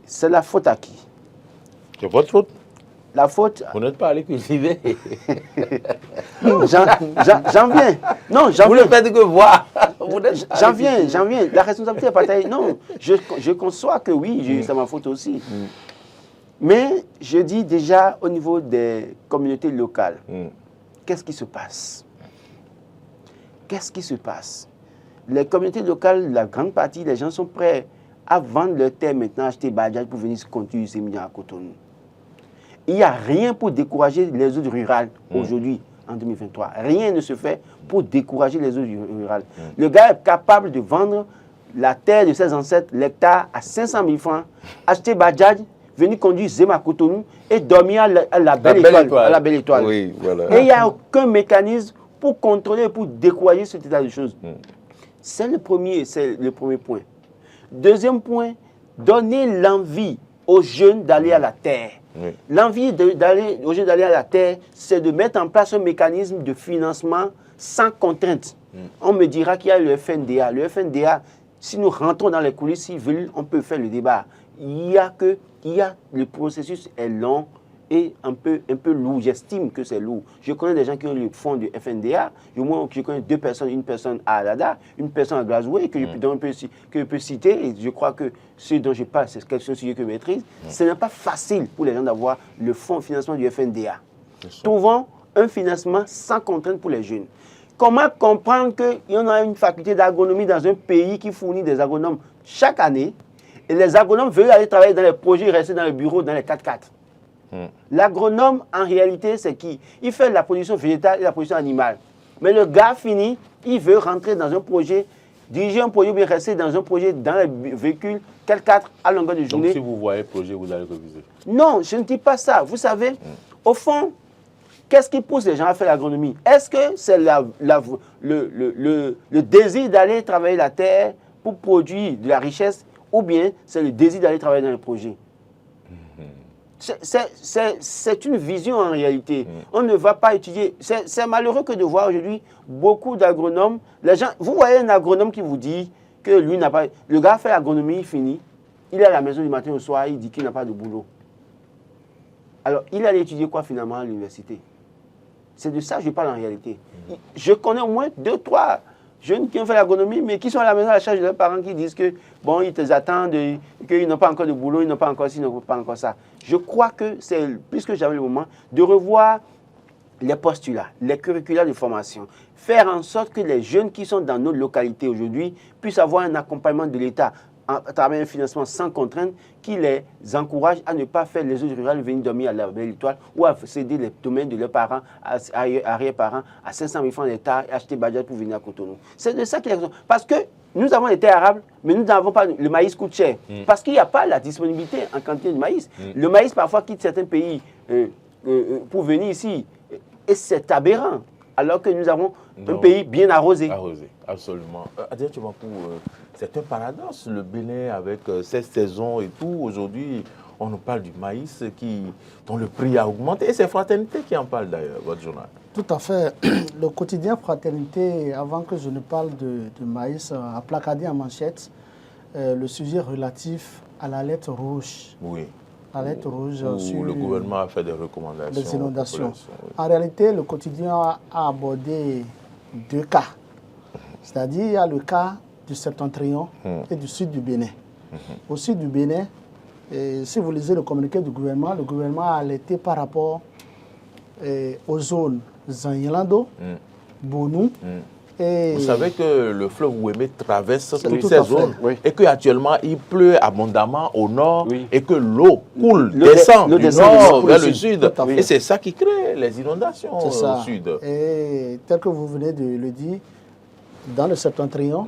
C'est la faute à qui? C'est votre faute. La faute... Vous n'êtes pas allé cultiver. Non, j'en viens. Non, j'en viens. Vous ne faites que voir. J'en viens. La responsabilité est partagée. Non, je conçois que oui, c'est ma faute aussi. Mais je dis déjà au niveau des communautés locales, qu'est-ce qui se passe? Qu'est-ce qui se passe? Les communautés locales, la grande partie des gens sont prêts à vendre leur terre maintenant, acheter Bajaj pour venir se construire ces millions à Cotonou. Il n'y a rien pour décourager les autres rurales aujourd'hui, en 2023. Rien ne se fait pour décourager les autres rurales. Le gars est capable de vendre la terre de ses ancêtres, l'hectare, à 500 000 francs, acheter Bajaj, venir conduire Zema à Cotonou et dormir à la belle étoile. Oui, voilà. Et il n'y a aucun mécanisme pour contrôler, pour décourager cet état de choses. C'est le premier point. Deuxième point, donner l'envie aux jeunes d'aller à la terre. L'envie aux jeunes d'aller à la terre, c'est de mettre en place un mécanisme de financement sans contrainte. On me dira qu'il y a le FNDA. Le FNDA, si nous rentrons dans les coulisses, s'ils veulent, on peut faire le débat. Le processus est long et un peu lourd. J'estime que c'est lourd. Je connais des gens qui ont le fonds du FNDA. Je connais deux personnes, une personne à Alada, une personne à Glasgow, que je peux citer. Et je crois que ce dont je parle, c'est quelque chose que je maîtrise. Ce n'est pas facile pour les gens d'avoir le fonds de financement du FNDA. Trouvons un financement sans contrainte pour les jeunes. Comment comprendre qu'il y en a une faculté d'agronomie dans un pays qui fournit des agronomes chaque année et les agronomes veulent aller travailler dans les projets, rester dans le bureau, dans les 4x4. L'agronome, en réalité, c'est qui? Il fait la production végétale et la production animale. Mais le gars fini, il veut rentrer dans un projet, diriger un projet ou bien rester dans un projet dans les véhicules 4x4 à longueur de journée. Donc si vous voyez le projet, vous allez réviser? Non, je ne dis pas ça. Vous savez, au fond, qu'est-ce qui pousse les gens à faire l'agronomie? Est-ce que c'est le désir d'aller travailler la terre pour produire de la richesse ou bien c'est le désir d'aller travailler dans le projet? C'est une vision en réalité. On ne va pas étudier. C'est malheureux que de voir aujourd'hui beaucoup d'agronomes. Vous voyez un agronome qui vous dit que lui n'a pas... Le gars fait l'agronomie, il finit. Il est à la maison du matin au soir, il dit qu'il n'a pas de boulot. Alors, il allait étudier quoi finalement à l'université? C'est de ça que je parle en réalité. Je connais au moins 2, 3 jeunes qui ont fait l'agronomie, mais qui sont à la maison à la charge de leurs parents qui disent que, bon, ils te attendent, qu'ils n'ont pas encore de boulot, ils n'ont pas encore ci, ils n'ont pas encore ça. Je crois que c'est plus que jamais le moment de revoir les postulats, les curricula de formation. Faire en sorte que les jeunes qui sont dans nos localités aujourd'hui puissent avoir un accompagnement de l'État à travers un financement sans contrainte qui les encourage à ne pas faire les zones rurales venir dormir à la belle étoile ou à céder les domaines de leurs parents, arrière-parents, à 500 000 francs d'État et acheter Bajaj pour venir à Cotonou. C'est de ça qu'il y a raison. Parce que nous avons des terres arables, mais nous n'avons pas. Le maïs coûte cher. Parce qu'il n'y a pas la disponibilité en quantité de maïs. Le maïs, parfois, quitte certains pays pour venir ici. Et c'est aberrant. Alors que nous avons un pays bien arrosé. Arrosé, absolument. C'est un paradoxe, le Bénin avec cette saison et tout. Aujourd'hui, on nous parle du maïs dont le prix a augmenté. Et c'est Fraternité qui en parle d'ailleurs, votre journal. Tout à fait. Le quotidien Fraternité, avant que je ne parle de maïs, a placardé en manchette le sujet relatif à la lettre rouge. Oui. La lettre rouge où le gouvernement a fait des recommandations. Les inondations. Oui. En réalité, le quotidien a abordé 2 cas. C'est-à-dire, il y a le cas du Septentrion et du sud du Bénin. Au sud du Bénin, si vous lisez le communiqué du gouvernement a alerté par rapport aux zones Zanyelando, Bonou. Vous savez que le fleuve Ouémé traverse toutes ces zones et qu'actuellement il pleut abondamment au nord et que l'eau descend du nord vers le sud. Et c'est ça qui crée les inondations au sud. Et tel que vous venez de le dire, dans le Septentrion,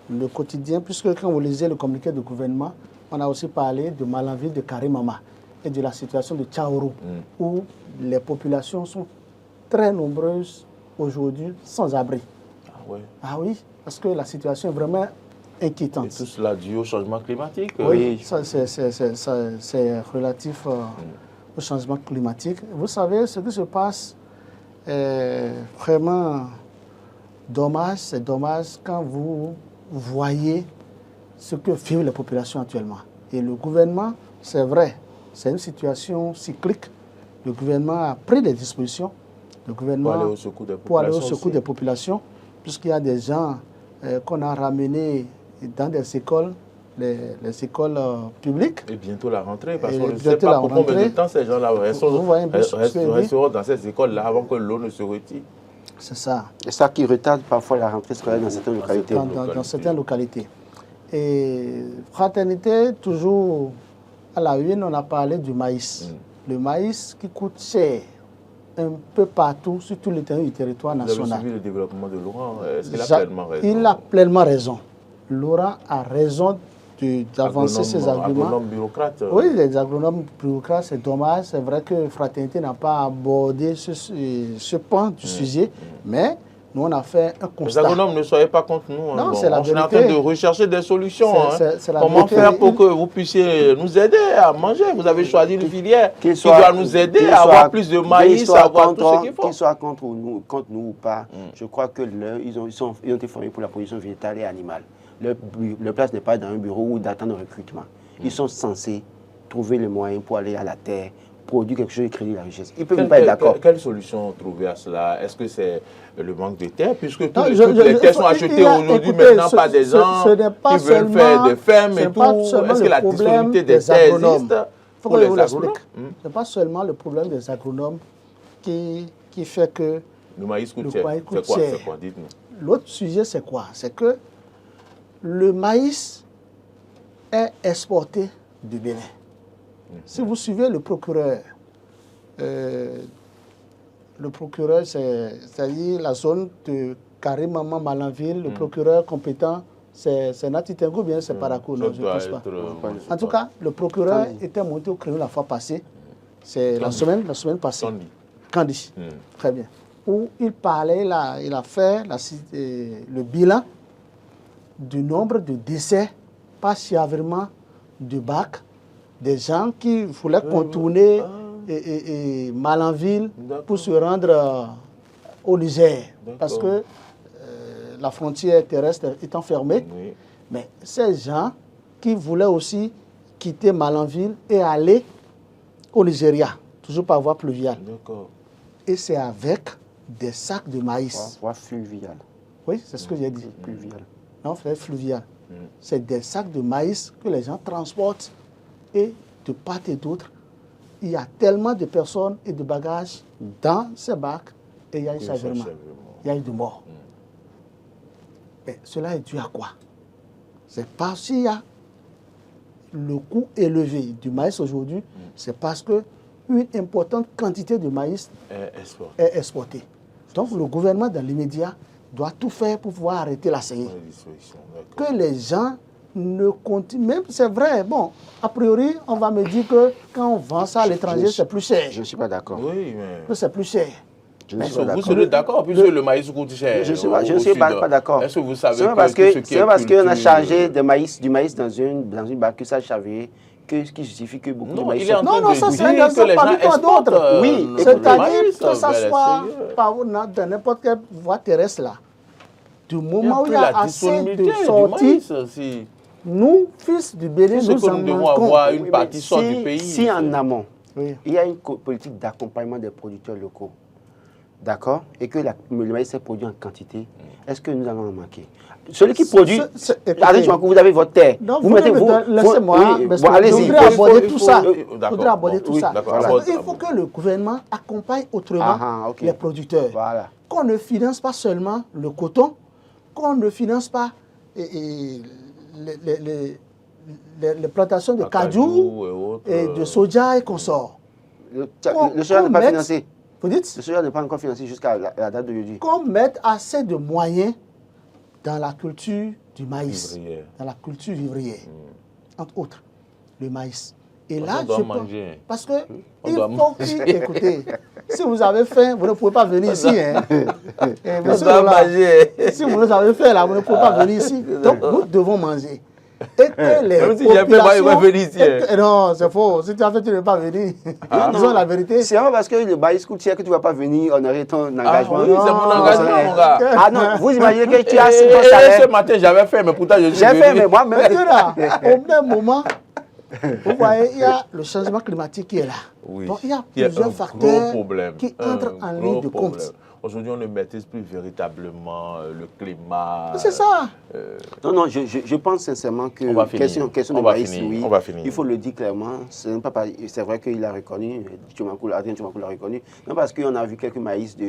le quotidien, puisque quand vous lisez le communiqué du gouvernement, on a aussi parlé de Malanville, de Karimama et de la situation de Tchaourou, où les populations sont très nombreuses aujourd'hui sans abri. Ah oui, parce que la situation est vraiment inquiétante. Et tout cela dû au changement climatique. Oui, ça c'est relatif au changement climatique. Vous savez, ce qui se passe est vraiment dommage. C'est dommage quand vous voyez ce que vivent les populations actuellement. Et le gouvernement, c'est vrai, c'est une situation cyclique. Le gouvernement a pris des dispositions. Le gouvernement pour aller au secours des populations. Puisqu'il y a des gens qu'on a ramenés dans des écoles, les écoles publiques. Et bientôt la rentrée, parce qu'on ne sait pas pour combien de temps ces gens-là resteront dans ces écoles-là avant que l'eau ne se retire. C'est ça. C'est ça qui retarde parfois la rentrée scolaire dans certaines localités. Dans certaines localités. Et Fraternité, toujours à la une, on a parlé du maïs. Le maïs qui coûte cher un peu partout, sur tout le territoire national. Vous avez suivi le développement de Laurent. Est-ce qu'il a pleinement raison? Il a pleinement raison. Laurent a raison d'avancer ses arguments. Agronomes bureaucrates. Oui, les agronomes bureaucrates, c'est dommage. C'est vrai que Fraternité n'a pas abordé ce pan du sujet, mais Nous, on a fait un Les constat. agronomes, ne soyez pas contre nous. Non, Bon, c'est la on est en vérité. train de rechercher des solutions. C'est la Comment vérité. faire pour que vous puissiez nous aider à manger? Vous avez choisi une filière qui soit- doit nous aider qu'il à avoir soit- plus de qu'il maïs, soit à avoir tout ce contre- qu'il faut. Qu'ils soient contre nous ou pas, je crois que ils ont été formés pour la production végétale et animale. Leur place n'est pas dans un bureau ou d'attendre un recrutement. Ils sont censés trouver les moyens pour aller à la terre, produire quelque chose et créer de la richesse. Ils ne peuvent pas être d'accord. Quelle solution trouver à cela? Est-ce que c'est le manque de terre? Puisque Non, toutes les terres sont achetées aujourd'hui maintenant par des gens qui veulent faire des fermes et tout. Est-ce que la disponibilité des terres existe? Il faut que je vous l'explique. Ce n'est pas seulement le problème des agronomes qui fait que le maïs coûte le cher. maïs coûte C'est cher. quoi? Dites-nous. L'autre sujet, c'est quoi? C'est que le maïs est exporté du Bénin. Si vous suivez le procureur, c'est-à-dire la zone de Karimama Malanville, le procureur compétent, c'est Nati Tengo ou bien c'est Parakou? Non, je ne pense pas. En tout cas, le procureur était monté au créneau la fois passée. C'est la semaine passée. Candy. Très bien. Où il parlait, il a fait le bilan du nombre de décès par chavirement du bac des gens qui voulaient contourner Malanville pour se rendre au Niger. Parce que la frontière terrestre étant fermée, mais ces gens qui voulaient aussi quitter Malanville et aller au Nigeria, toujours par voie pluviale. Et c'est avec des sacs de maïs. Voie fluviale. Oui, c'est ce que j'ai dit. Fluviale. Non, c'est fluvial. C'est des sacs de maïs que les gens transportent et de part et d'autre, il y a tellement de personnes et de bagages dans ces bacs et il y a eu chavirement. Il y a eu de morts. Mais cela est dû à quoi? C'est parce qu'il y a le coût élevé du maïs aujourd'hui, c'est parce qu'une importante quantité de maïs est exportée. Donc le gouvernement, dans l'immédiat, doit tout faire pour pouvoir arrêter la saignée. Que les gens ne continuent. Même c'est vrai, bon, a priori, on va me dire que quand on vend ça à l'étranger, c'est plus cher. Je ne suis pas d'accord. Oui, mais c'est plus cher. Vous serez d'accord, puisque le maïs coûte cher. Je ne suis pas d'accord. Est-ce que vous savez c'est parce qu'on a chargé du maïs dans une barque que ça a chaviré, qui justifie que beaucoup de maïs sont... Non, ça c'est un exemple parmi tant d'autres. Oui, c'est-à-dire que ça soit dans n'importe quelle voie terrestre là. Du moment où il y a assez de sorties, nous, fils du Bénin, nous en manquons. Une partie sort du pays. Si en amont, il y a une politique d'accompagnement des producteurs locaux, d'accord, et que le maïs est produit en quantité, est-ce que nous allons en manquer? Celui qui produit, vous avez votre terre. Non, vous mettez laissez-moi, allez-y. Je voudrais aborder tout ça. Il faut que le gouvernement accompagne autrement les producteurs. Voilà. Qu'on ne finance pas seulement le coton, qu'on ne finance pas les plantations de cajou et de soja et consorts. Le soja n'est pas financé. Vous dites? Le soja n'est pas encore financé jusqu'à la date d'aujourd'hui. Qu'on mette assez de moyens dans la culture du maïs, dans la culture vivrière, entre autres, le maïs. Et là, je pense, parce que écoutez, si vous avez faim, vous ne pouvez pas venir ici. Hein. Si vous avez faim là, vous ne pouvez pas venir ici. Donc nous devons manger. Et que les populations... Non, c'est faux. Si tu as fait, tu ne veux pas venir. Disons la vérité. C'est vrai parce que le maïs coûte cher que tu ne vas pas venir honorer ton engagement. Oui, c'est mon engagement, mon gars. Ah non, vous imaginez que tu as ton salaire. Ce matin, j'avais fait, mais pourtant, je suis venu. J'ai fait, mais moi-même. Au même moment, vous voyez, il y a le changement climatique qui est là. Oui. Donc, il y a plusieurs facteurs qui entrent en ligne de compte. Aujourd'hui, on ne maîtrise plus véritablement le climat. C'est ça. Non, je pense sincèrement que question de maïs, oui, il faut le dire clairement. C'est vrai qu'il a reconnu, Adrien Tchoumakou l'a reconnu. Non, parce qu'on a vu quelques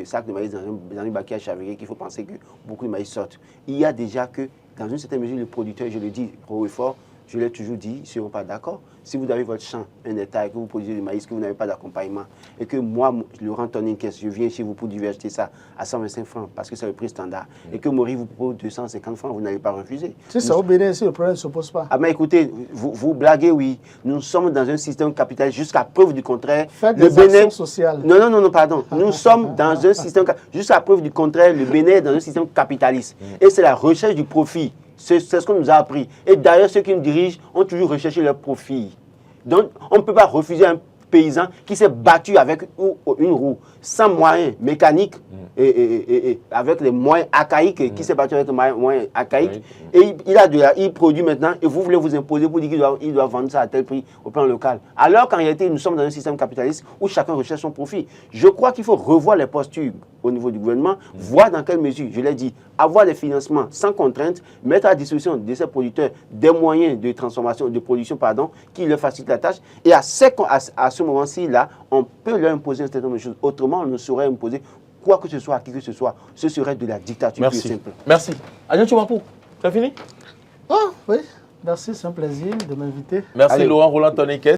sacs de maïs dans une baquille à chaviré qu'il faut penser que beaucoup de maïs sortent. Il y a déjà que, dans une certaine mesure, le producteur, je le dis haut et fort, je l'ai toujours dit, ils ne seront pas d'accord. Si vous avez votre champ, un hectare, et que vous produisez du maïs, que vous n'avez pas d'accompagnement, et que moi, Laurent Toninquès, je viens chez vous pour divertir ça à 125 francs, parce que c'est le prix standard, et que Maurice vous propose 250 francs, vous n'allez pas refuser. C'est ça, au Bénin, le problème ne se pose pas. Ah mais écoutez, vous blaguez, oui. Nous sommes dans un système capitaliste jusqu'à preuve du contraire. Faites des actions sociales. Non, pardon. Nous sommes dans un système, jusqu'à preuve du contraire, le Bénin est dans un système capitaliste. Et c'est la recherche du profit. C'est ce qu'on nous a appris. Et d'ailleurs, ceux qui nous dirigent ont toujours recherché leur profit. Donc, on ne peut pas refuser un paysan qui s'est battu avec une roue, sans moyens mécaniques, et avec les moyens archaïques, qui s'est battu avec les moyens archaïques, et il produit maintenant, et vous voulez vous imposer pour dire qu'il doit vendre ça à tel prix au plan local. Alors qu'en réalité, nous sommes dans un système capitaliste où chacun recherche son profit. Je crois qu'il faut revoir les postures au niveau du gouvernement, voir dans quelle mesure, je l'ai dit, avoir des financements sans contrainte, mettre à disposition de ces producteurs des moyens de transformation, de production, qui leur facilitent la tâche, et à ce moment-ci, là, on peut leur imposer un certain nombre de choses. Autrement, on ne saurait imposer quoi que ce soit à qui que ce soit. Ce serait de la dictature plus simple. Merci. Adjoint Tchoumampou, tu as fini? Oui, merci, c'est un plaisir de m'inviter. Merci Laurent Roland Toninquès.